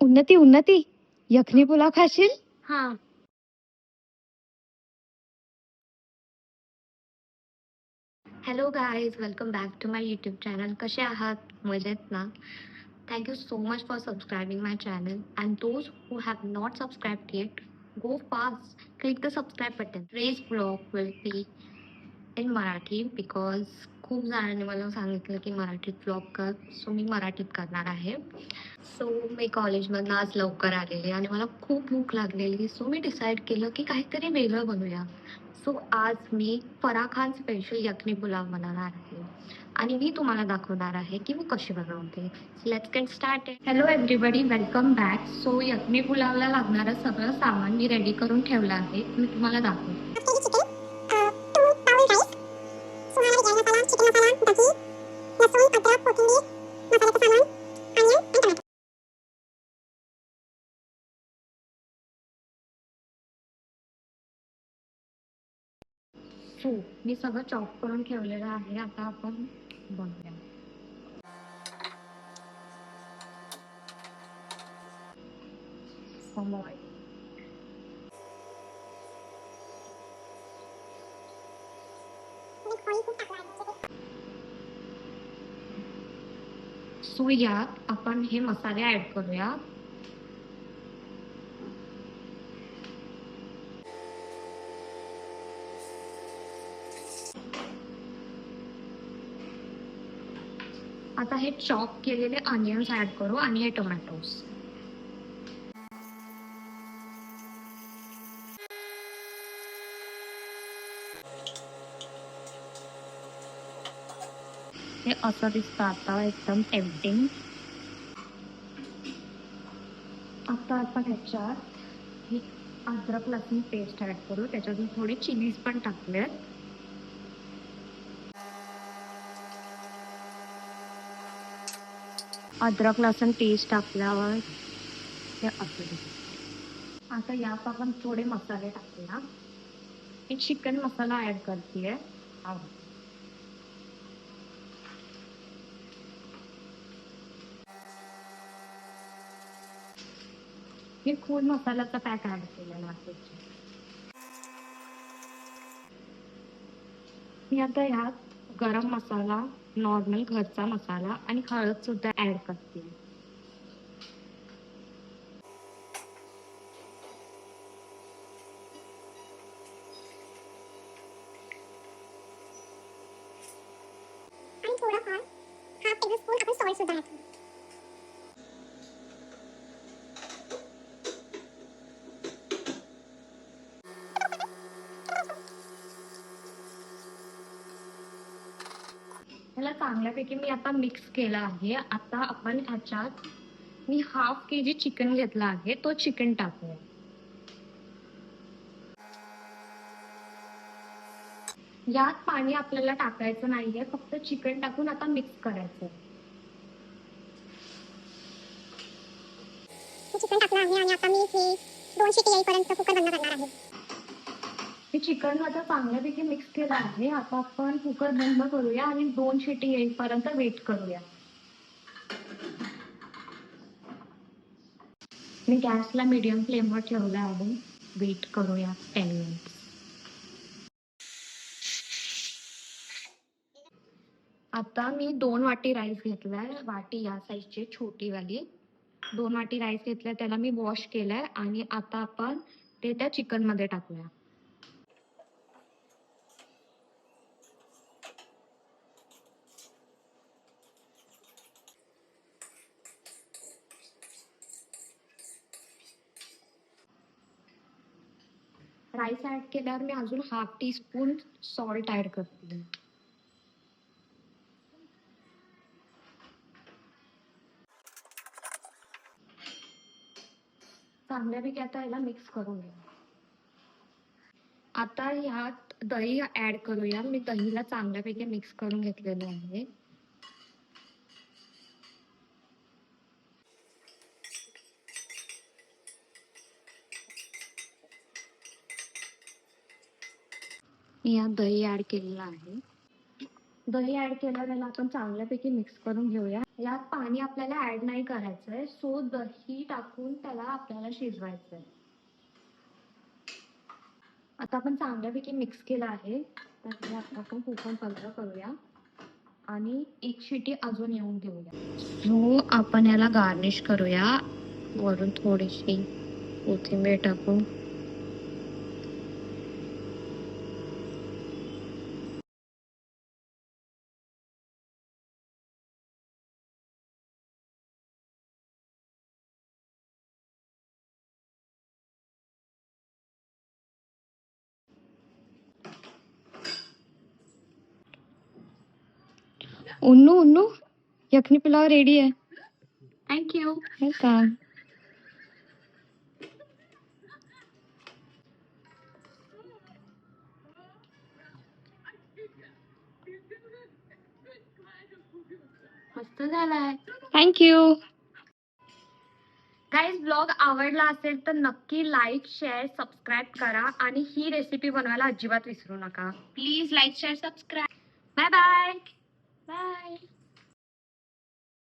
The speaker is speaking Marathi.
उन्नती उन्नती यखनी पुलाव खाशील? हा. Hello guys, welcome back to my YouTube channel. कसे आहात? मजेत ना? Thank you so much for subscribing my channel and those who have not subscribed yet, go fast, click the subscribe button. Today's vlog will be in Marathi because खूप जणांनी मला सांगितलं की मराठीत व्लॉग कर, सो मी मराठीत करणार आहे. सो मी कॉलेजमधनं आज लवकर आलेले आणि मला खूप भूक लागलेली, सो मी डिसाईड केलं की काहीतरी वेगळं बनवूया. सो आज मी फराह खान स्पेशल यखनी पुलाव बनवणार आहे आणि मी तुम्हाला दाखवणार आहे की मी कशी बनवते. Let's get started. Hello everybody, welcome back. So yakhni पुलावला लागणारं सगळं सामान मी रेडी करून ठेवलं आहे, मी तुम्हाला दाखवते. सो मी सगळं चॉप करून ठेवलेलं आहे. आता आपण बनवूया. सो यात आपण हे मसाले ऍड करूया. आता हे चॉप केलेले अनियन्स ऍड करू आणि हे टोमॅटोज. हे असं दिसतं आता एकदम टेम्पटिंग. आता आपण ह्याच्यात ही अद्रक लसूण पेस्ट ऍड करू. त्याच्यातून थोडी चिलीज पण टाकूयात. अद्रक लसूण पेस्ट टाकल्यावर हे असं दिसतं. आता यात आपण थोडे मसाले टाकूया. मी चिकन मसाला ऍड करतेय. हे फूल मसाल्याचा पॅक ऍड केलेला आहे. मी आता ह्यात गरम मसाला, नॉर्मल घरचा मसाला आणि हळद सुद्धा ऍड करते. आणि थोडाफार हाफ टेबलस्पून आपण सॉल्ट सुद्धा ऍड करू. ह्याला चांगल्यापैकी मी आता मिक्स केला आहे. आता आपण ह्याच्यात मी हाफ केजी चिकन घेतला आहे, तो चिकन टाकूया. यात पाणी आपल्याला टाकायचं नाहीये, फक्त चिकन टाकून आता मिक्स करायचं. चिकन टाकलं आहे आणि आता मी हे 2 शिटी येईपर्यंत कुकर बंद करणार आहे. हे चिकन आता चांगल्यापैकी मिक्स केलं आहे. आता आपण कुकर बंद करूया आणि 2 शिटी येईपर्यंत वेट करूया. मी गॅसला मीडियम फ्लेमवर ठेवला आहे. वेट करूया 10 मिनिट्स. आता मी 2 वाटी राईस घेतलाय. वाटी या साईजची छोटी वाली. 2 वाटी राईस घेतलाय, त्याला मी वॉश केलाय आणि आता आपण ते त्या चिकन मध्ये टाकूया. राईस ऍड केल्यावर मी अजून हाफ टीस्पून सॉल्ट ऍड करते. चांगल्यापैकी आता याला मिक्स करून घ्या. आता ह्यात दही ऍड करूया. मी दहीला चांगल्यापैकी मिक्स करून घेतलेलं आहे. मी यात दही ऍड केलेलं आहे. दही ऍड केलं त्याला आपण चांगल्यापैकी मिक्स करून घेऊया. यात पाणी आपल्याला ऍड नाही करायचंय, सो दही टाकून त्याला आपल्याला शिजवायचंय. आता आपण चांगल्यापैकी मिक्स केलं आहे, तर हे आपण कुकर बंद करूया आणि एक शिटी अजून येऊन देऊया. सो आपण याला गार्निश करूया वरून थोडीशी कोथिंबीर टाकून. उन्नू उन्नू यखनी पुलाव रेडी आहे. थँक्यू. वेलकम. मस्त झालाय. थँक्यू. गाईज ब्लॉग आवडला असेल तर नक्की लाईक शेअर सबस्क्राईब करा आणि ही रेसिपी बनवायला अजिबात विसरू नका. Please like share subscribe. Bye bye. Bye.